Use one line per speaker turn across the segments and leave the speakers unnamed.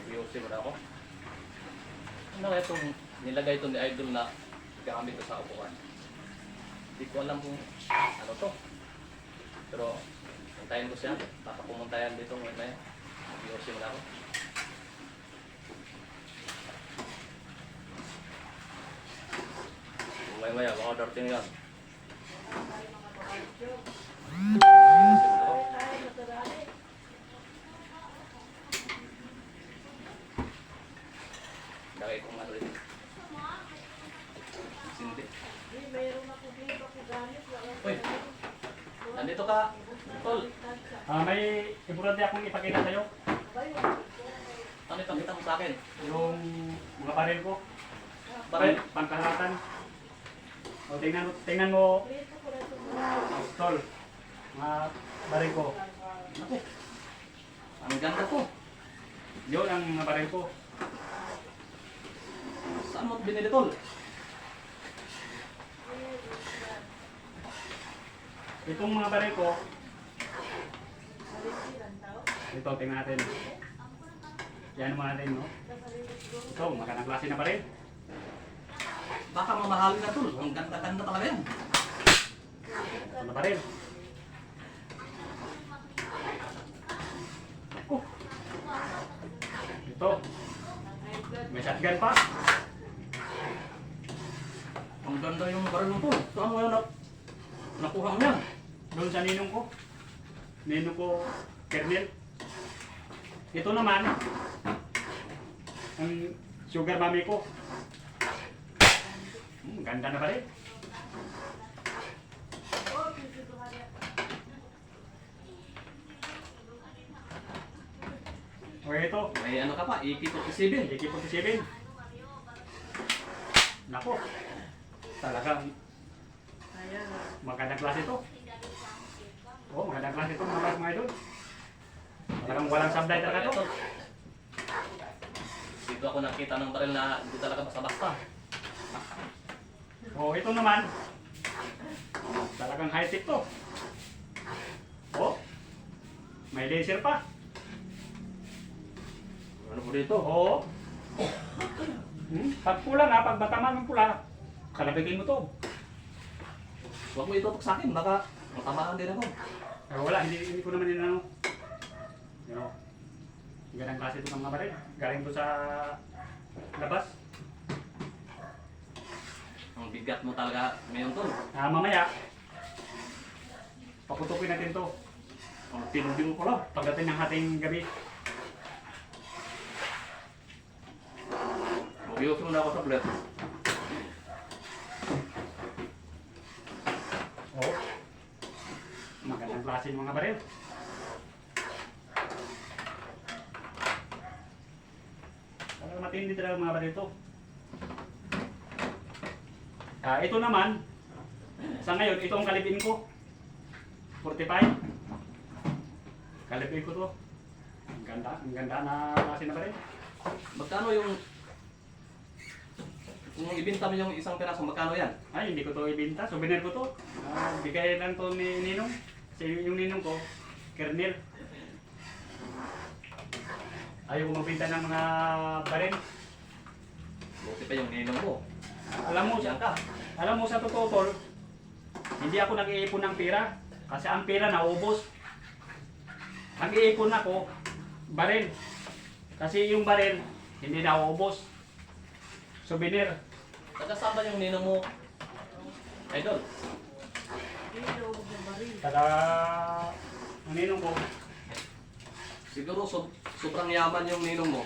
Ayusin mo na ako. Ano kaya itong nilagay ito ni Idol na gamit ko sa upuan? Hindi ko alam kung ano to. Pero puntayin ko siya. Baka pumuntayan dito ngayon na yan. Ayusin mo na ako. Maya-maya, baka darating yan. Lagay kong ano rin. Sindi. Uy, nandito ka, Tol.
May importante akong ipakita sa'yo.
Ano ipakita mo sa akin?
Yung mga baril ko.
Baril?
Pangkalahatan. O, tingnan mo. Tol. Mga baril ko.
Ako. Ang ganda ko.
Yun ang mga baril ko.
Saan mo binili, Tol?
Itong mga baril ko. Ito, tingnan natin. Yan mo natin, no? Ito, magandang klase na baril.
Baka mamahalin na, Tol. Ang ganda-ganda talaga yan.
Ito na baril. Oh. Ito. May shotgun pa.
Ang ganda yung baril mo, Tol. Saan mo yung nakuha mo yan?
Doon sa ninong ko. Ninong ko, Kernel. Ito naman, ang sugar mami ko. Ganda na ba rin? O ito,
May ano ka pa, AK-47.
AK-47. Nako, talagang magandang klase ito. Oh, magandang klase ito mga idol. Talagang walang sablay talaga ito.
Dito ako nakita ng baril na hindi talaga basta-basta.
Oh, ito naman. Talagang high-tech to. Oh, may laser pa.
Ano po dito?
Oo. Pag pula na, pag matamaan ng pula, kalabigin mo to.
Huwag mo itutok sa akin, baka matamaan din ako.
Wala, hindi ko naman inano. You know, ganang klase ito ng mga baril. Galing to sa labas.
Ang bigat mo talaga ngayon, Tol.
Mamaya, paputukin natin to.
Ang tinudi mo pala.
Pagdating ng ating gabi.
Mag-iwas muna ako sa plate.
Oo. Magandang klase ng mga baril. Talagang matindi talaga mga baril ito. Ito naman, sa ngayon, ito ang kalibin ko. 45. Kalibin ko to. Ang ganda na klase na baril.
Magkano yung ibenta mo yung isang piraso, magkano yan?
Ay, hindi ko to ibenta. Souvenir ko to. Bigay lang to ni Ninong. Kasi yung Ninong ko, Kernel. Ayaw ko magbenta ng mga baril.
Buti pa yung ninong mo.
Alam mo sa totoo, Tol, hindi ako nag-iipon ng pera. Kasi ang pera naubos. Nag-iipon ako, baril. Kasi yung baril, hindi naubos. Souvenir.
Taga saan ba yung ninong mo? Idol.
Kada ang Ninong ko,
Siguro sobrang yaman yung ninong mo.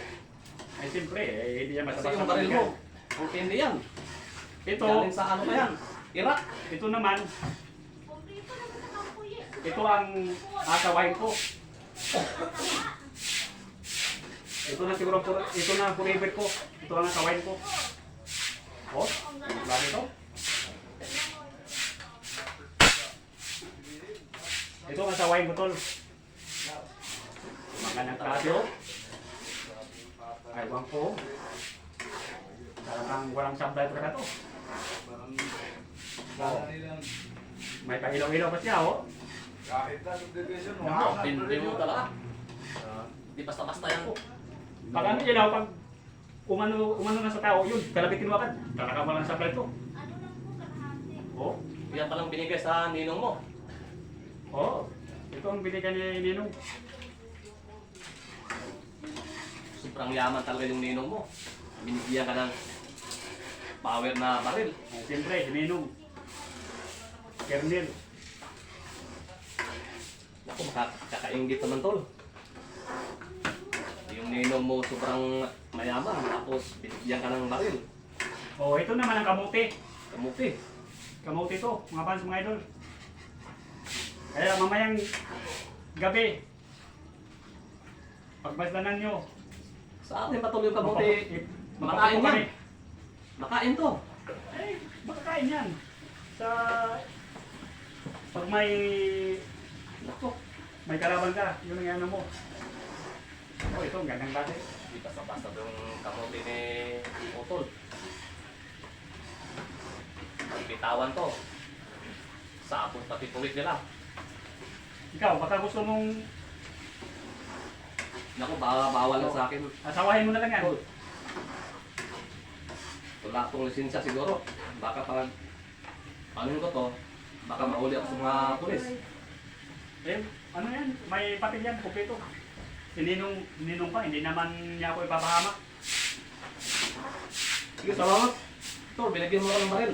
ay siyempre, hindi yan
Kasi
basta-basta
yung baril mo,
bigyan.
ang tindi yan.
Ito,
Galing sa ano pa yan? Iraq.
ito naman, ito ang asawain ko. Ito na siguro, ito na forever ko. Ito ang asawain ko. Oh, ang klase ito. Ito ang asawain ko, Tol. Magandang klase, oh. Aywan ko. Talagang walang sablay talaga to. Oh. May pailaw-ilaw pa siya, oh.
Kahit na subdivision mo,
Tindi mo talaga. Hindi basta-basta yan ko.
Pag ano yan ako, pag umano na sa tao, yun, kalabitin mo agad. Talaga walang supply to. Oo.
Yan palang binigay sa ninong mo.
Oo. Ito ang binigyan ni Ninong.
Sobrang yaman talaga yung ninong mo. Binigyan ka ng power na baril.
Siyempre, si Ninong. Kernel.
Naku, makakaingit naman tol. Yung ninong mo sobrang mayaman, tapos binigyan ka ng baril.
Oh, ito naman ang kamuti.
Kamuti.
Kamuti to, mga fans, mga idol. Kaya mamayang gabi, pagbaslanan nyo,
Sa atin pa tol yung kamuti. Makain
mapapapo
yan. Makain to.
Eh, makakain yan. Sa pag may
Naku,
may kalaban ka, yun ang ano mo. Oh, ito, ang gandang base.
di basta-basta yung kamuti ni Utol. Bitawan to. Sapos pati puwit nila.
Ikaw, baka gusto mong
Naku, bawal lang sa akin.
asawahin mo na lang yan.
Tol. Wala akong lisensya siguro. Baka pag ano ko to, baka mauli ako sa mga pulis.
Eh, ano yan, may papel yan, kumpleto. Ninong pa, hindi naman niya ako ipapahamak.
Sige, salamat. Tol, binigyan mo ako ng baril.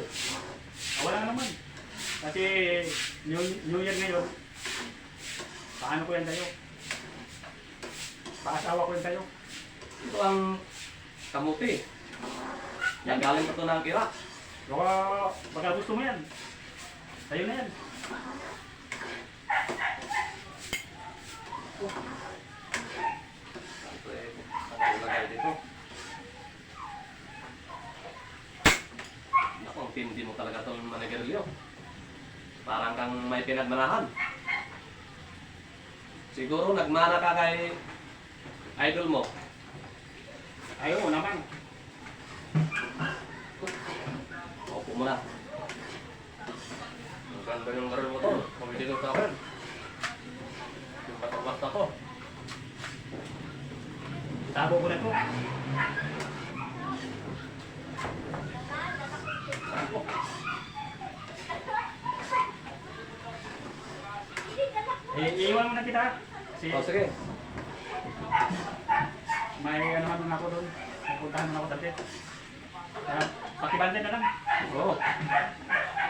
Wala nga naman. Kasi New Year ngayon, paano ko yan sa'yo? Paasawa ko yan sa'yo.
Ito ang kamuti. Yan galing pa to ng Iraq.
Baka gusto mo yan. Sa'yo na yan.
Ito eh, ano lagay dito? Naku, ang tindi mo talaga itong manigarilyo. Parang kang may pinagmanahan. Siguro nagmana ka kay idol mo.
Ayaw naman.
Opo mo na. Ang ganda yung baril mo to. Pumili ng tawin. Yung bata-bata ko.
Tabo ko na to. Iiwan mo na kita. Kasi
O sige.
may ano naman ako doon. Pupuntahan mo ako dati. Pakibantay na lang.
Oo.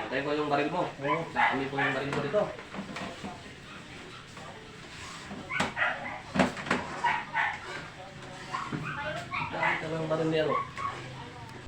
Antayin ko yung baril mo.
Oo.
Dami po yung baril mo dito. Dami ka ng baril niya, no?